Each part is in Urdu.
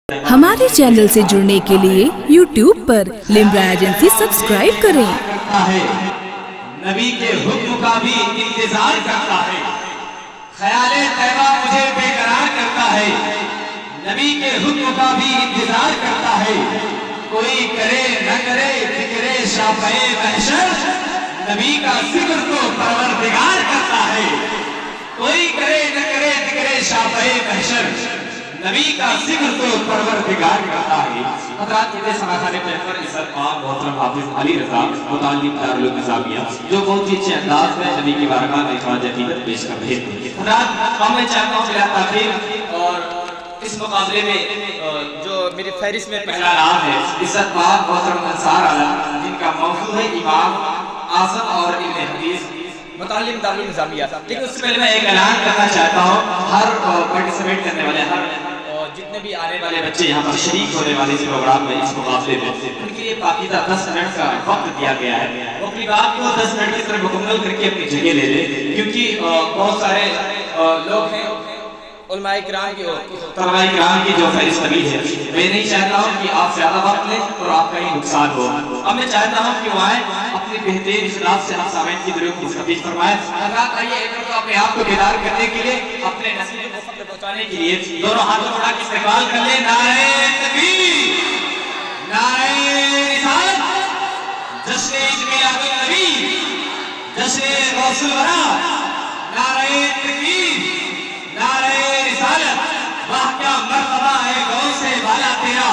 ہمارے چینل سے جڑنے کے لیے YouTube پر لمبرا ایجنسی سبسکرائب کریں۔ نبی کے حکم کا بھی انتظار کرتا ہے، خیال طیبہ مجھے بے قرار کرتا ہے، نبی کے حکم کا بھی انتظار کرتا ہے، کوئی کرے نہ کرے ذکر شافع محشر، نبی کا ذکر تو پروردگار کرتا ہے، کوئی کرے نہ کرے ذکر شافع محشر، نبی کا ذکر تو پروردگار کرتا ہے۔ حضرات کے سماخانے پیغمبر عزت مآب محترم حافظ علی رضا متعلم دارالعلوم نظامیہ جو بہت ہی اچھے انداز میں نبی کی بارگاہ میں خواجہ عقیدت پیش کر رہے تھے۔ حضرات میں چاہتا ہوں بلا تاخیر اور اس مقابلے میں جو میری فہرست میں پہلا نام ہے عزت مآب محترم انصار عالم، جن کا موضوع ہے امام اعظم اور علم حدیث متعلم دارالعلوم نظامیہ۔ لیکن اس سے پہلے میں ایک اعلان کرنا چاہتا ہوں، ہر پارٹیسپیٹ کرنے والے جتنے بھی آنے والے بچے یہاں پر شریک ہونے والے اس پروگرام میں اس مقابلے میں ان کے لیے پاکیزہ 10 منٹ کا وقت دیا گیا ہے۔ وہ اپنی بات کو 10 منٹ کی طرف مکمل کر کے اپنی جگہ لے لیں، کیونکہ بہت سارے لوگ ہیں علماء کرام کی جو فہرست نبی ہے، میں نہیں چاہتا ہوں کہ آپ زیادہ وقت لیں اور آپ کا ہی نقصان ہو۔ اب میں چاہتا ہوں کہ وہ آئیں اپنی بہترین اخلاص سے ہم سامعین کی ضرورت کی تفتیش فرمائیں۔ حضرات آئیے ایک مرتبہ اپنے آپ کو بیدار کرنے کے لیے، اپنے نصیب کو فخر پہنچانے کے لیے دونوں ہاتھوں بڑھا کے استقبال کر لیں۔ نعرہ تکبیر، نعرہ رسالت، جشن عید میلاد النبی، جشن غوث الورا، نعرہ تکبیر، نعرہ رسالت۔ واہ کیا مرتبہ ہے غوث والا تیرا،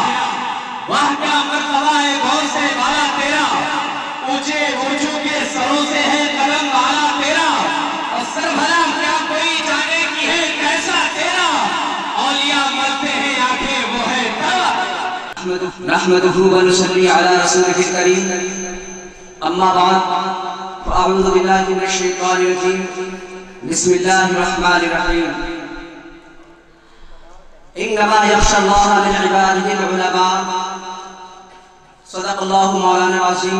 واہ کیا مرتبہ ہے غوث والا تیرا، اونچے اونچوں کے سروں سے ہے قدم والا تیرا، اور سر بھلا کیا کوئی جانے کی ہے کیسا تیرا، اولیاء ملتے ہیں آنکھیں وہ ہے تیرا۔ نحمده ونصلي على رسوله الكريم، اما بعد فاعوذ بالله من الشيطان الرجيم، بسم الله الرحمن الرحيم، انما يخشى الله من عباده العلماء، صدق الله مولانا العظيم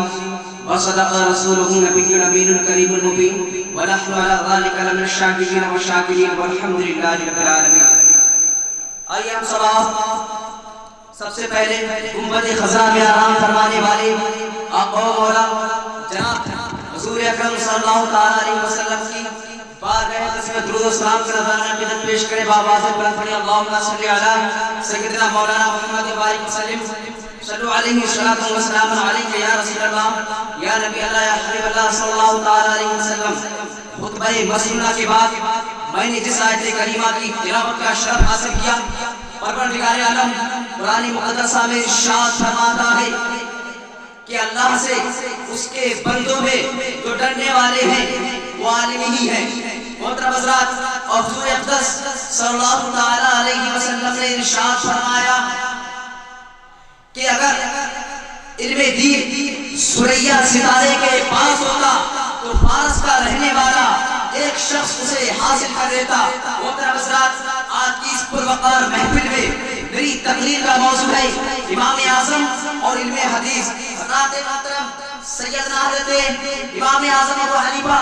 وصدق رسوله النبي الامين الكريم المبين، ونحن على ذلك لمن الشاكرين والشاكرين والحمد لله رب العالمين۔ آئیے ہم سب سے پہلے گنبد خضرا میں آرام فرمانے والے آقا و مولا جناب حضور اکرم صلی اللہ تعالی علیہ وسلم کی بارگاہ قسمت درود و سلام کا نذرانہ عقیدت پیش کرے، بآواز بلند پڑھیں اللہم صلی علی سیدنا مولانا محمد وبارک وسلم، صلو علیہ الصلاۃ والسلام علیک یا رسول اللہ یا نبی اللہ یا حبیب اللہ صلی اللہ تعالی علیہ وسلم۔ خطبہ مسنونہ کے بعد میں نے جس آیت کریمہ کی تلاوت کا شرف حاصل کیا، پروردگار عالم قرآن مقدسہ میں ارشاد فرماتا ہے کہ اللہ سے اس کے بندوں میں جو ڈرنے والے ہیں وہ عالم ہی ہیں۔ محترم حضرات، اور حضور اقدس صلی اللہ تعالی علیہ وسلم نے ارشاد فرمایا کہ اگر علم دین ثریا ستارے کے پاس ہوتا تو فارس کا رہنے والا ایک شخص اسے حاصل کر دیتا۔ محترم حضرات، آج کی اس پروقار محفل میں میری تقریر کا موضوع ہے امام اعظم اور علم حدیث۔ حضرات محترم، سیدنا حضرت امام اعظم ابو حنیفہ،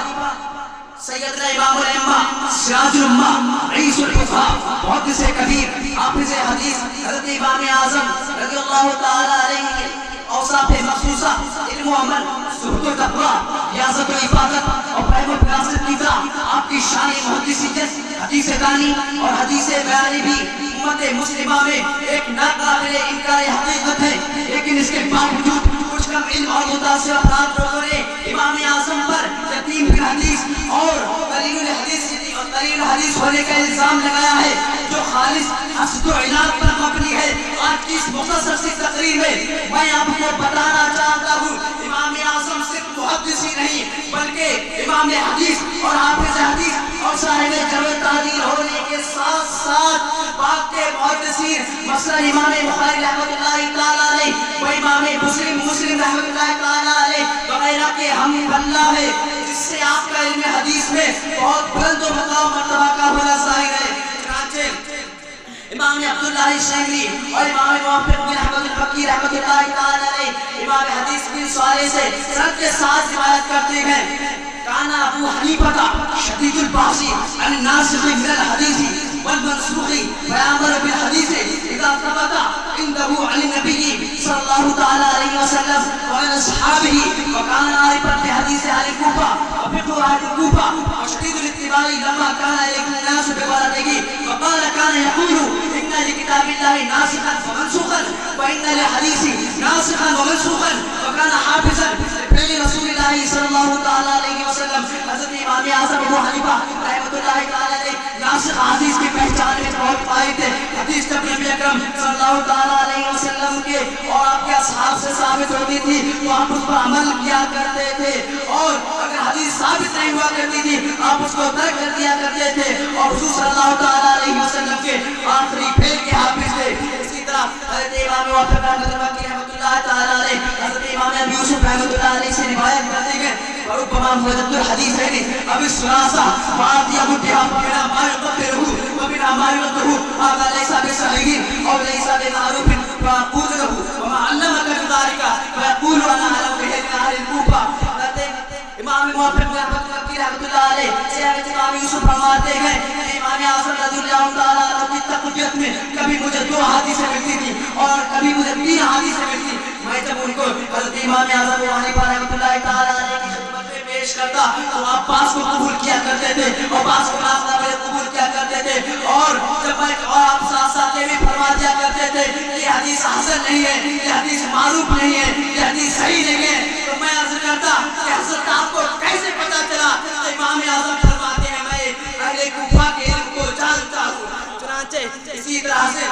سیدنا امام الائمہ، سراج الامہ، رئیس الفقہاء، محدث کبیر، حافظ حدیث حضرت امام اعظم رضی اللہ تعالی علیہ کے اوصاف مخصوصہ علم و عمل، زہد و تقوی، ریاضت و عبادت اور فہم و فراست کی طرح آپ کی شان محدثیت، حدیث دانی اور حدیث بیانی بھی امت مسلمہ میں ایک ناقابل انکار حقیقت ہے، لیکن اس کے باوجود کچھ کم علم اور متاثر افراد لوگوں نے امام اعظم پر یتیم فی الحدیث اور قلیل الحدیث ہونے کا الزام لگایا ہے، جو خالص حسد و عناد پر مبنی ہے۔ آج کی اس مختصر سی تقریر میں میں آپ کو بتانا چاہتا ہوں، امام اعظم صرف محدث ہی نہیں بلکہ امام حدیث اور حافظ حدیث اور صاحب جرح تعدیل ہونے کے ساتھ ساتھ باق کے محدثین، مثلا امام بخاری رحمۃ اللہ تعالی علیہ و امام مسلم رحمۃ اللہ تعالی علیہ وغیرہ کے ہم پلہ ہے، جس سے آپ کا علم حدیث میں بہت بلند و مقام مرتبہ کا ہونا ظاہر ہے۔ چنانچہ امام عبداللہ الشیخی اور امام موافق بن احمد الفقی رحمۃ اللہ تعالی علیہ امام حدیث بن صالح سے سند کے ساتھ روایت کرتے ہیں، کانا ابو حنیفہ شدید الباسی عن الناسخ من الحدیث والمنسوخ فیامر بالحدیث اذا ثبت يبلغه عن النبي صلى الله تعالى عليه وسلم وعن أصحابه وكان عارفا بحديث أهل الكوفة وفقه أهل الكوفة وشديد الاتباع لما كان إليه الناس ببلده وقال كان يقول إن لكتاب الله ناسخا ومنسوخا وإن لحديث ناسخا ومنسوخا وكان حافظا لفعل رسول الله صلى الله تعالى عليه وسلم. حضرت امام اعظم ابو حنیفہ رحمۃ اللہ تعالی علیہ ناسخ حدیث کی پہچان میں بہت قائل تھے. حدیث جب نبی اکرم صلی اللہ تعالی علیہ وسلم کے اور آپ کے اصحاب سے ثابت ہوتی تھی تو آپ اس پر عمل کیا کرتے تھے اور اگر حدیث ثابت نہیں ہوا کرتی تھی آپ اس کو ترک کر دیا کرتے تھے اور حضور صلی اللہ تعالی علیہ وسلم کے آخری پھیل کے حافظ تھے. اسی طرح حضرت امام موافق رحمۃ اللہ تعالی علیہ حضرت امام ابی یوسف رحمۃ اللہ علیہ سے روایت کرتے ہیں وربما وجدت الحديثين ابي الثلاثه فاضي ابو الدهاب بنا ما يقدره وبنا ما يقدره هذا ليس بصحيح او ليس بمعروف فاقول له وما علمك بذلك فيقول انا اعلم به اهل الكوفه. امام موافق رحمۃ اللہ علیہ سے امام یوسف فرماتے ہیں کہ امام اعظم رضی اللہ تعالی عنہ کی تقویت میں کبھی مجھے 2 حدیثیں ملتی تھی اور کبھی مجھے 3 حدیثیں ملتی. میں جب ان کو حضرت امام اعظم ابو حنیفہ رحمۃ اللہ تعالی علیہ کی خدمت میں پیش کرتا تو آپ بعض کو قبول کیا کرتے تھے اور بعض کو ناقابل قبول کیا کرتے تھے اور جب میں اور آپ ساتھ ساتھ یہ بھی فرما دیا کرتے تھے کہ یہ حدیث حسن نہیں ہے, یہ حدیث معروف نہیں ہے, یہ حدیث صحیح نہیں ہے. تو میں عرض کرتا کہ حضرت آپ کو کیسے پتا چلا؟ تو امام اعظم فرماتے ہیں میں اہل کوفہ کے علم کو جانتا ہوں. چنانچہ اسی طرح سے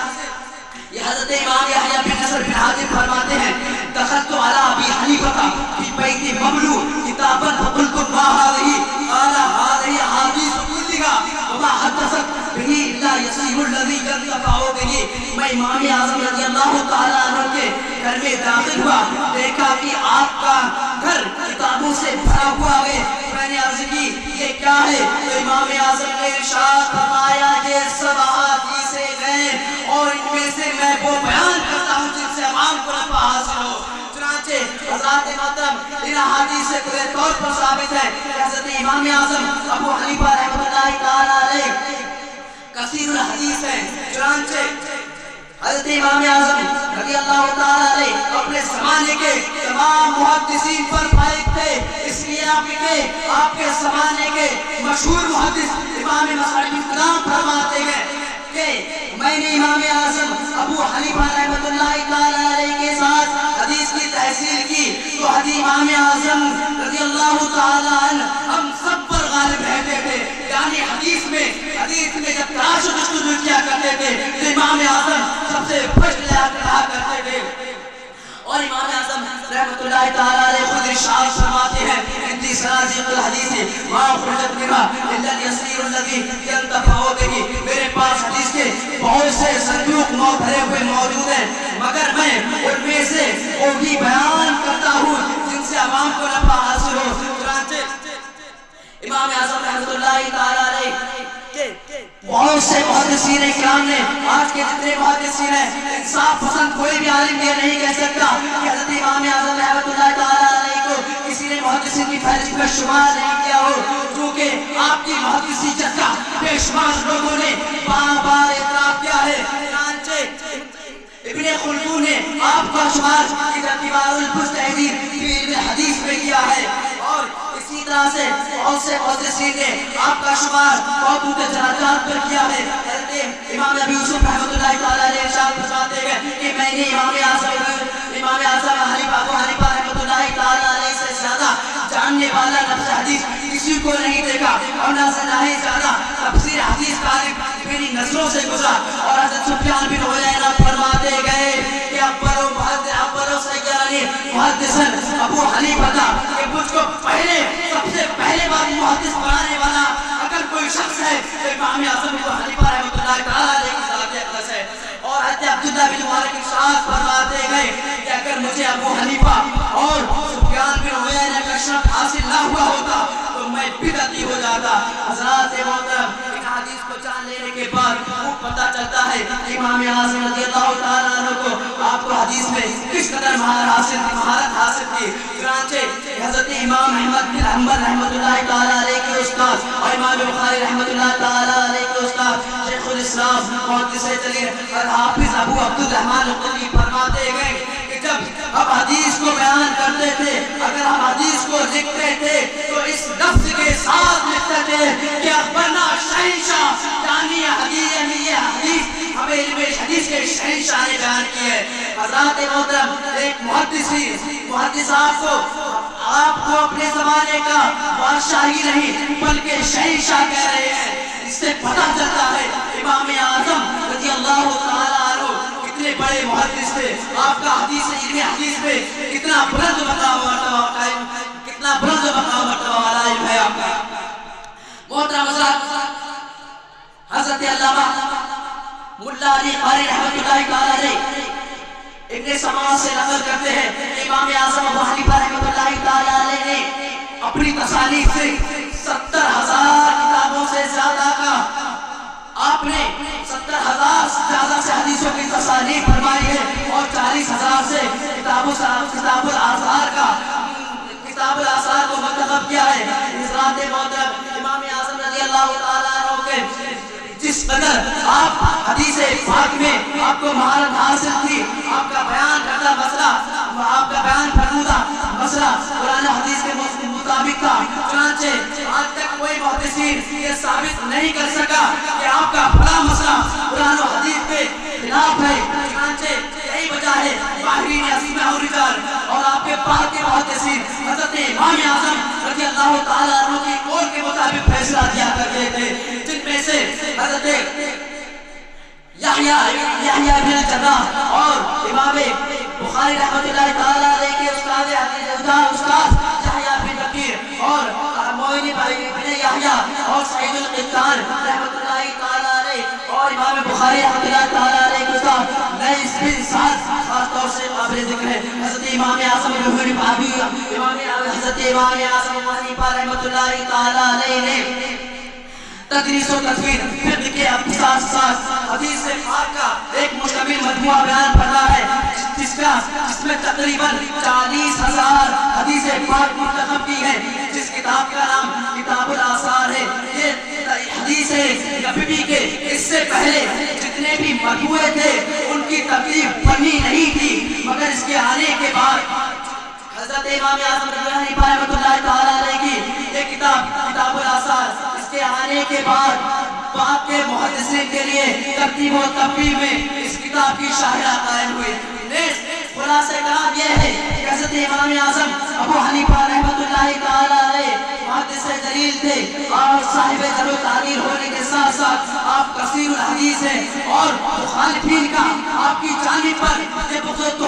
یہ حضرت امام یحییٰ بن نصر بن حاتم فرماتے ہیں دخلت على ابی حنیفہ فی بیت مملوء کتابا فقلت ما هذه قال هذه احادیث كلها وما حدثت به الا يسير الذي ينتفع به. میں امام اعظم رضی اللہ تعالی عنہ کے گھر میں داخل ہوا, دیکھا کہ آپ کا گھر کتابوں سے بھرا ہوا ہے. میں نے عرض کی یہ کیا ہے؟ تو امام اعظم نے ارشاد فرمایا یہ سب احادیث ہیں اور ان میں سے میں وہ بیان کرتا ہوں جن سے عوام کو نفع حاصل ہو. چنانچہ حضرات محترم ان احادیث سے کھلے طور پر ثابت ہے کہ حضرت امام اعظم ابو حنیفہ رحمۃ اللہ تعالی علیہ کثیر الحدیث ہیں. چنانچہ حضرت امام اعظم رضی اللہ تعالی علیہ اپنے زمانے کے تمام محدثین پر فائق تھے, اس لیے آپ کے زمانے کے مشہور محدث امام مصعب بن کلام فرماتے ہیں کہ میں نے امام اعظم ابو حنیفہ رحمۃ اللہ تعالی علیہ کے ساتھ حدیث کی تحصیل کی تو حدیث امام اعظم رضی اللہ تعالی عنہ ہم سب پر غالب رہتے تھے. یعنی حدیث میں جب تلاش و جستجو کیا کرتے تھے تو امام اعظم سب سے فرسٹ رہا کرتے تھے. اور امام اعظم رحمۃ اللہ تعالی علیہ خود ارشاد فرماتے ہیں عندي صناديق الحديث ما خرجت منها الا اليسير الذي ينتفع به. میرے پاس حدیث کے بہت سے صندوق بھرے ہوئے موجود ہیں مگر میں ان میں سے وہی بیان کرتا ہوں جن سے عوام کو نفع حاصل ہو. چنانچہ امام اعظم رحمۃ اللہ تعالی علیہ بہت سے محدثین اکرام نے, آج کے جتنے محدثین ہیں انصاف پسند کوئی بھی عالم یہ نہیں کہہ سکتا کہ حضرت امام اعظم رحمۃ اللہ تعالی علیہ کو کسی نے محدثین کی فہرست میں شمار نہیں کیا ہو, کیونکہ آپ کی محدثیت کا بے شمار لوگوں نے بار بار اعتراف کیا ہے. ابن خلدون نے آپ کا شمار کتاب المجتہدین فی علم الحدیث میں کیا ہے اور اسی طرح سے بہت سے محدثین نے آپ کا شمار بہت اونچے درجات پر کیا ہے. امام ابی یوسف رحمۃ اللہ تعالی علیہ ارشاد فرماتے ہیں کہ میں نے امام اعظم ابو حنیفہ رحمۃ اللہ تعالی علیہ سے زیادہ جاننے والا لفظ حدیث کسی کو نہیں دیکھا اور نہ ہی زیادہ تفسیر حدیث طالب میری نظروں سے گزرا. اور حضرت سفیان بن عیینہ فرماتے گئے کہ ابر و سیانی محدثن ابو حنیفہ تھا کہ مجھ کو سب سے پہلے بار محدث بنانے والا اگر کوئی شخص ہے تو امام اعظم ابو حنیفہ رحمۃ اللہ تعالی علیہ کی ذات اقدس ہے. اور حضرت عبداللہ بن مبارک ارشاد فرماتے گئے کہ اگر مجھے ابو حنیفہ اور سفیان بن عیینہ کا شرف حاصل نہ ہوا ہوتا تو میں بدعتی ہو جاتا. حضرات محترم ان حدیث کو جان لینے کے بعد خوب پتہ چلتا ہے کہ امام اعظم رضی اللہ تعالیٰ عنہ کو آپ کو حدیث میں کس قدر مہارت حاصل تھی. چنانچہ حضرت امام احمد بن حنبل رحمۃ اللہ تعالیٰ علیہ کے استاد اور امام بخاری رحمۃ اللہ تعالیٰ علیہ کے استاد شیخ الاسلام محدث جلیل الحافظ ابو عبد الرحمن القلی کے شہنشاہ نے بیان کی ہے۔ حضرات محترم، ایک محدث آپ کو اپنے زمانے کا بادشاہ ہی نہیں بلکہ شہنشاہ کہہ رہے ہیں۔ اس سے پتہ چلتا ہے امام اعظم رضی اللہ تعالیٰ عنہ کتنے بڑے محدث تھے، آپ کا علم حدیث پہ کتنا بلند مقام والا علم ہے آپ کا۔ محترم حضرات، حضرت علامہ ملا علی قاری رحمۃ اللہ تعالیٰ علیہ ابن سماع سے نقل کرتے ہیں، امام اعظم ابو حنیفہ رحمۃ اللہ تعالیٰ علیہ نے اپنی تصانیف سے 70,000 کتابوں سے زیادہ کا، آپ نے 70,000 سے زیادہ سے حدیثوں کی تصانیف فرمائی ہے اور 40,000 سے کتاب الآثار کو منتخب کیا ہے۔ حضرات محترم، امام اعظم رضی اللہ تعالیٰ عنہ کے جس قدر آپ حدیث پاک میں آپ کو مہارت حاصل تھی، آپ کا بیان کردہ مسئلہ، آپ کا بیان فرمودہ مسئلہ قرآن حدیث کے مطابق تھا، چنانچہ آج تک کوئی محدثین یہ ثابت نہیں کر سکا کہ آپ کا بڑا مسئلہ قرآن و حدیث کے خلاف ہے۔ چنانچہ یہی وجہ ہے ماہرین عظیمہ اور رجال اور آپ کے بعد کے محدثین حضرت امام اعظم رضی اللہ تعالیٰ عنہ کی قول کے مطابق فیصلہ دیا کرتے تھے، جن میں سے حضرت یحییٰ بن الجراح اور امام بخاری رحمۃ اللہ تعالیٰ علیہ کے استاد یحییٰ بن بکیر اور معین بن یحییٰ اور سعید القطان رحمۃ اللہ تعالیٰ علیہ اور امام بخاری رحمۃ اللہ تعالیٰ علیہ کے استاد لیث بن سعد خاص طور سے قابل ذکر ہے۔ حضرت امام اعظم حضرت امام اعظم ابو حنیفہ رحمۃ اللہ تعالیٰ علیہ نے تدریس و تدوین فقہ کے اختصاص حدیث پاک کا ایک مشتمل مجموعہ بیان کرتا ہے، جس میں تقریباً 40,000 حدیث پاک منتخب کی ہے، جس کتاب کا نام کتاب الآثار ہے۔ یہ حدیث نبوی کے اس سے پہلے جتنے بھی مجموعے تھے ان کی ترتیب بنی نہیں تھی، مگر اس کے آنے کے بعد حضرت امام اعظم رحمۃ اللہ تعالیٰ علیہ کی یہ کتاب الآثار کے آنے کے بعد پاک کے محدثین کے لیے ترتیب و ترتیب میں اس کتاب کی شاہراہ قائم ہوئی۔ خلاصہ کلام یہ ہے کہ حضرت امام اعظم ابو حنیفہ رحمۃ اللہ تعالیٰ علیہ محدث جلیل تھے اور صاحب جرح و تعدیل ہونے کے ساتھ ساتھ آپ کثیر الحدیث ہیں، اور مخالفین کا آپ کی جانب پر یہ بغض و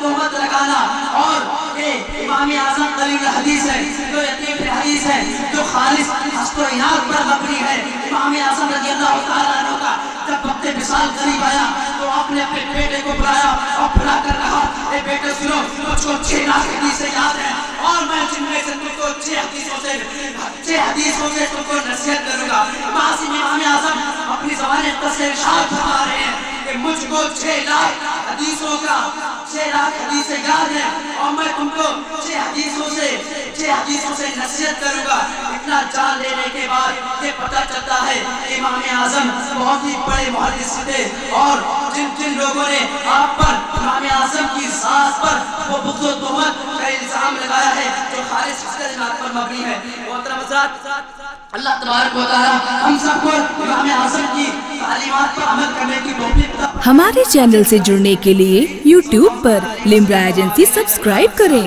تہمت لگانا اور کہ امام اعظم قلیل الحدیث ہے، جو یتیم الحدیث ہے، جو خالص حسد و عناد پر مبنی ہے۔ امام اعظم رضی اللہ تعالیٰ عنہ کا جب وقت وصال قریب آیا تو آپ نے اپنے بیٹے کو بلایا اور بلا کر کہا، اے بیٹے سنو، مجھ کو 6 لاکھ حدیثیں یاد ہیں اور میں جن میں سے تم کو 6 حدیثوں سے تم کو نصیحت کروں گا۔ امام اعظم اپنی زبان اقدس سے ارشاد فرما رہے ہیں کہ مجھ کو 6 لاکھ حدیثوں حدیثیں یاد ہیں اور میں تم کو 6 حدیثوں سے نصیحت کروں گا۔ اتنا جان لینے کے بعد یہ پتہ چلتا ہے کہ امام اعظم بہت ہی بڑے محدث تھے، اور جن لوگوں نے آپ پر امام اعظم کی ذات پر وہ بغض و تہمت کا الزام لگایا ہے جو خالص حسد و عناد پر مبنی ہے۔ محترم حضرات، اللہ تبارک و تعالی ہم سب کو امام اعظم کی تعلیمات پر عمل کرنے کی توفیق عطا۔ ہمارے چینل سے جڑنے کے لیے YouTube پر لمبرا ایجنسی سبسکرائب کریں۔